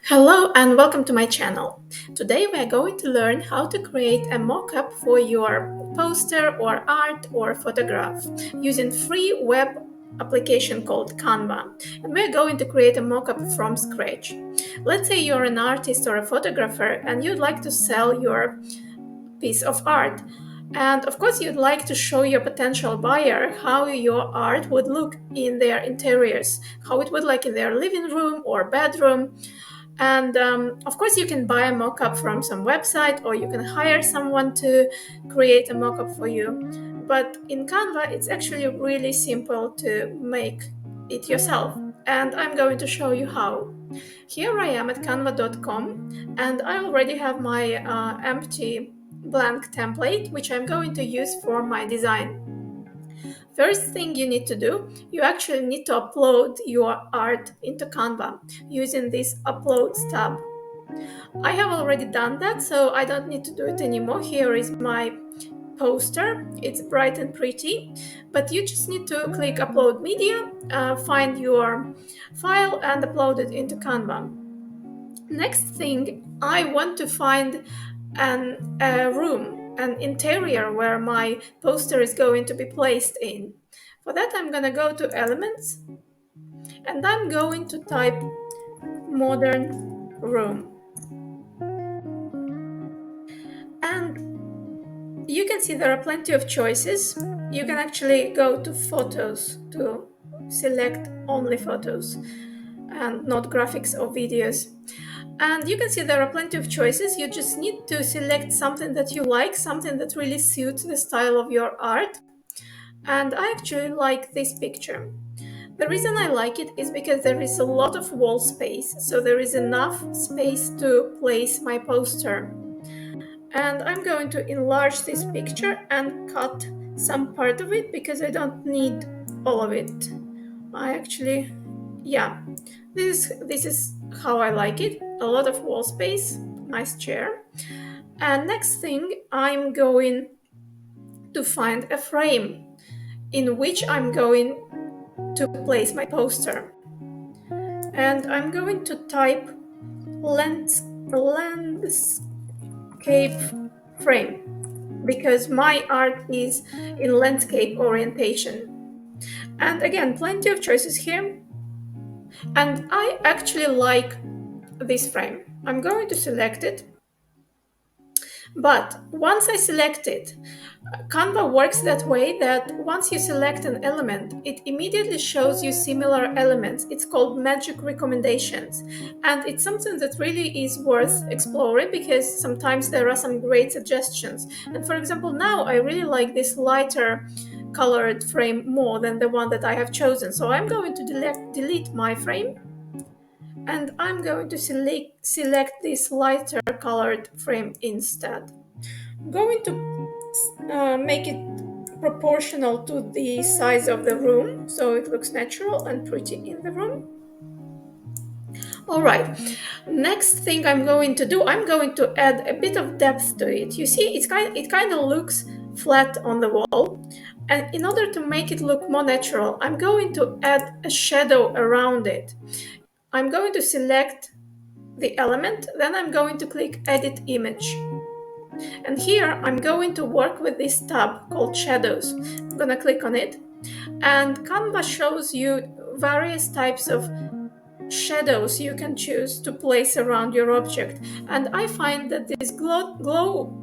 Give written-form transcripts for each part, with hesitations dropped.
Hello and welcome to my channel. Today we are going to learn how to create a mock-up for your poster or art or photograph using free web application called Canva. And we're going to create a mock-up from scratch. Let's say you're an artist or a photographer and you'd like to sell your piece of art. And of course, you'd like to show your potential buyer how your art would look in their interiors, how it would look in their living room or bedroom. And of course, you can buy a mock-up from some website or you can hire someone to create a mock-up for you. But in Canva, it's actually really simple to make it yourself. And I'm going to show you how. Here I am at canva.com and I already have my empty blank template, which I'm going to use for my design. First thing you need to do, you actually need to upload your art into Canva using this Uploads tab. I have already done that, so I don't need to do it anymore. Here is my poster. It's bright and pretty, but you just need to click Upload Media, find your file and upload it into Canva. Next thing, I want to find a room, an interior where my poster is going to be placed in. For that, I'm going to go to Elements and I'm going to type Modern Room. And you can see there are plenty of choices. You can actually go to Photos to select only photos and not graphics or videos. And you can see there are plenty of choices. You just need to select something that you like, something that really suits the style of your art. And I actually like this picture. The reason I like it is because there is a lot of wall space, so there is enough space to place my poster. And I'm going to enlarge this picture and cut some part of it because I don't need all of it. I actually, yeah, this is how I like it. A lot of wall space, nice chair. And next thing, I'm going to find a frame in which I'm going to place my poster. And I'm going to type landscape frame because my art is in landscape orientation. And again, plenty of choices here. And I actually like this frame. I'm going to select it. But once I select it, Canva works that way that once you select an element, it immediately shows you similar elements. It's called magic recommendations. And it's something that really is worth exploring because sometimes there are some great suggestions. And for example, now I really like this lighter colored frame more than the one that I have chosen. So I'm going to delete my frame and I'm going to select this lighter colored frame instead. I'm going to make it proportional to the size of the room so it looks natural and pretty in the room. All right, next thing I'm going to do, I'm going to add a bit of depth to it. You see, it kind of looks flat on the wall. And in order to make it look more natural, I'm going to add a shadow around it. I'm going to select the element, then I'm going to click Edit Image. And here I'm going to work with this tab called Shadows. I'm going to click on it. And Canva shows you various types of shadows you can choose to place around your object. And I find that this glow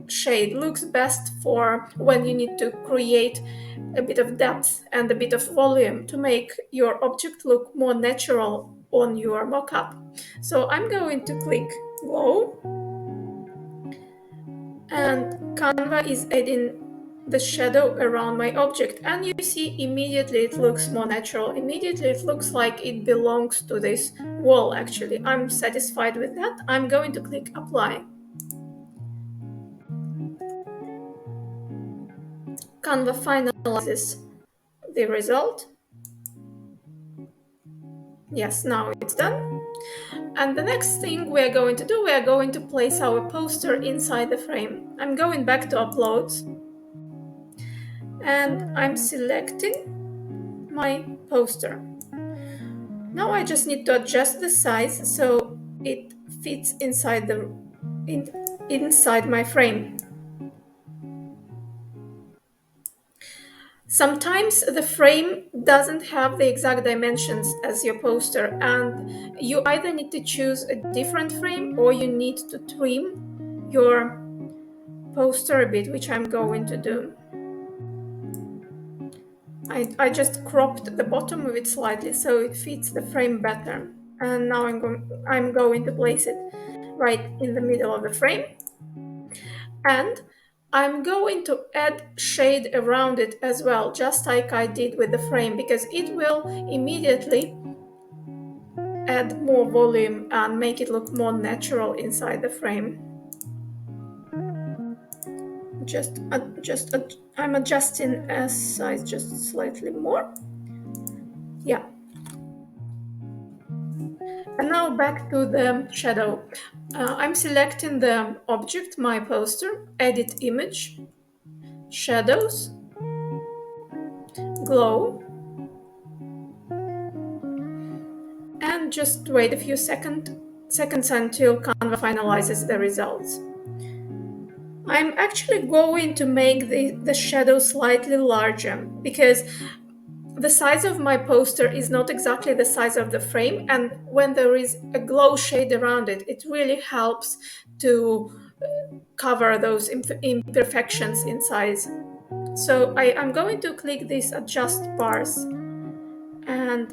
shade looks best for when you need to create a bit of depth and a bit of volume to make your object look more natural on your mockup. So I'm going to click Glow, and Canva is adding the shadow around my object, and you see immediately it looks more natural. Immediately it looks like it belongs to this wall. Actually, I'm satisfied with that. I'm going to click Apply. Canva finalizes the result. Yes, now it's done. And the next thing we are going to do, we are going to place our poster inside the frame. I'm going back to Uploads and I'm selecting my poster. Now I just need to adjust the size so it fits inside inside my frame. Sometimes the frame doesn't have the exact dimensions as your poster, and you either need to choose a different frame or you need to trim your poster a bit, which I'm going to do. I just cropped the bottom of it slightly so it fits the frame better. And now I'm going to place it right in the middle of the frame. And I'm going to add shade around it as well, just like I did with the frame, because it will immediately add more volume and make it look more natural inside the frame. I'm adjusting a size just slightly more. Yeah. And now back to the shadow. I'm selecting the object, my poster, edit image, shadows, glow, and just wait a few seconds until Canva finalizes the results. I'm actually going to make the shadow slightly larger because the size of my poster is not exactly the size of the frame, and when there is a glow shade around it, it really helps to cover those imperfections in size. So I'm going to click this adjust bars and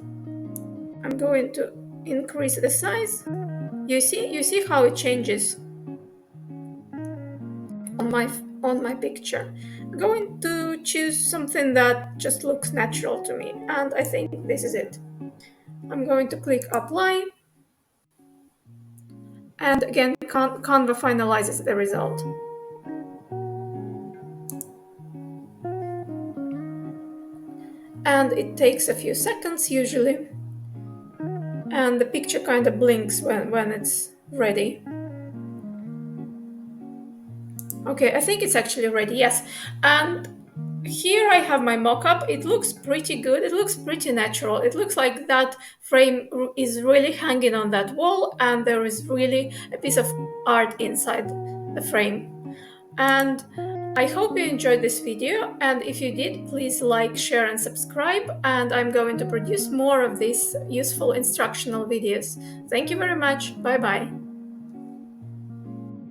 I'm going to increase the size. You see how it changes on my picture. I'm going to choose something that just looks natural to me, and I think this is it. I'm going to click apply, and again Canva finalizes the result. And it takes a few seconds usually, and the picture kind of blinks when it's ready. Okay, I think it's actually ready, yes. And here I have my mock-up. It looks pretty good. It looks pretty natural. It looks like that frame is really hanging on that wall and there is really a piece of art inside the frame. And I hope you enjoyed this video, and if you did, please like, share and subscribe, and I'm going to produce more of these useful instructional videos. Thank you very much. Bye bye.